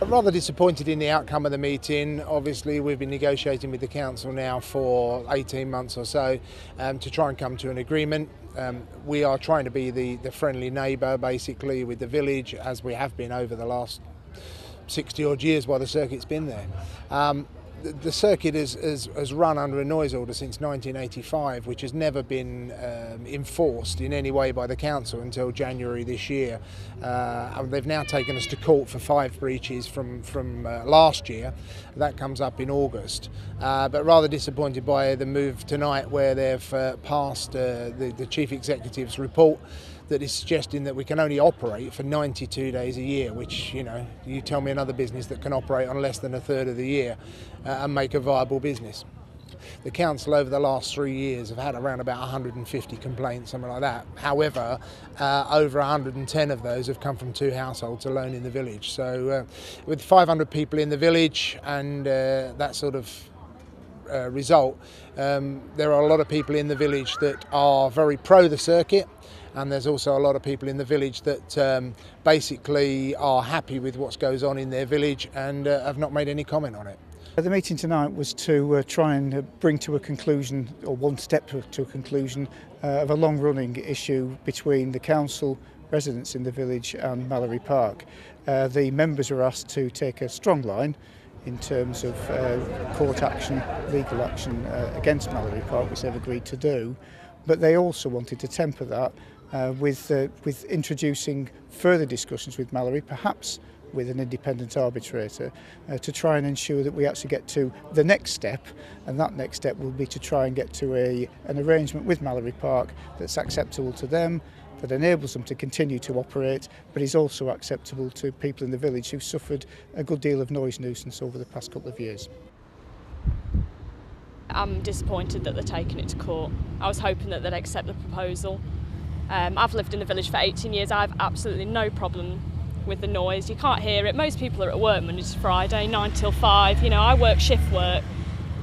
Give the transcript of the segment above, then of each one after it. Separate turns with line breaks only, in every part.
Rather disappointed in the outcome of the meeting. Obviously, we've been negotiating with the council now for 18 months or so to try and come to an agreement. We are trying to be the friendly neighbour, basically, with the village, as we have been over the last 60 odd years while the circuit's been there. The circuit has run under a noise order since 1985, which has never been enforced in any way by the council until January this year. And they've now taken us to court for 5 breaches from last year. That comes up in August. But rather disappointed by the move tonight, where they've passed the Chief Executive's report that is suggesting that we can only operate for 92 days a year, which, you tell me another business that can operate on less than a third of the year and make a viable business. The council over the last 3 years have had around about 150 complaints, something like that. However, over 110 of those have come from 2 households alone in the village. So with 500 people in the village and that sort of result, there are a lot of people in the village that are very pro the circuit. And there's also a lot of people in the village that basically are happy with what goes on in their village and have not made any comment on it.
The meeting tonight was to try and bring to a conclusion, or one step to a conclusion, of a long-running issue between the council, residents in the village and Mallory Park. The members are asked to take a strong line in terms of court action, legal action against Mallory Park, which they've agreed to do. But they also wanted to temper that with introducing further discussions with Mallory, perhaps with an independent arbitrator, to try and ensure that we actually get to the next step, and that next step will be to try and get to an arrangement with Mallory Park that's acceptable to them, that enables them to continue to operate, but is also acceptable to people in the village who've suffered a good deal of noise nuisance over the past couple of years.
I'm disappointed that they're taking it to court. I was hoping that they'd accept the proposal. I've lived in the village for 18 years. I have absolutely no problem with the noise. You can't hear it. Most people are at work Monday to Friday, 9 till 5. I work shift work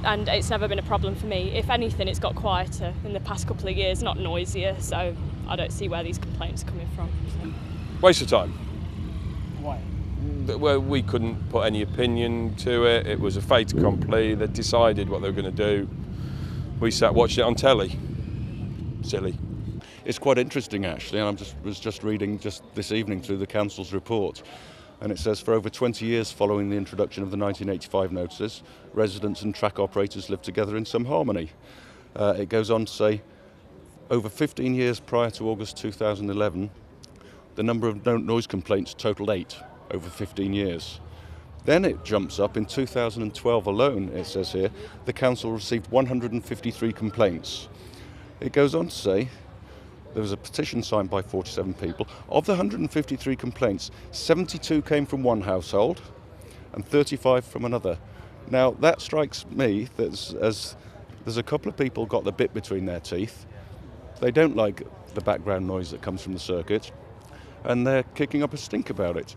and it's never been a problem for me. If anything, it's got quieter in the past couple of years, not noisier, so I don't see where these complaints are coming from.
Waste of time.
Why?
Well, we couldn't put any opinion to it. It was a fait accompli. They decided what they were going to do. We sat watching it on telly. Silly.
It's quite interesting, actually, and I was just reading just this evening through the council's report, and it says for over 20 years following the introduction of the 1985 notices, residents and track operators lived together in some harmony. It goes on to say, over 15 years prior to August 2011, the number of noise complaints totaled 8 over 15 years. Then it jumps up in 2012 alone, it says here, the council received 153 complaints. It goes on to say, there was a petition signed by 47 people. Of the 153 complaints, 72 came from one household and 35 from another. Now, that strikes me that as there's a couple of people got the bit between their teeth. They don't like the background noise that comes from the circuit, and they're kicking up a stink about it.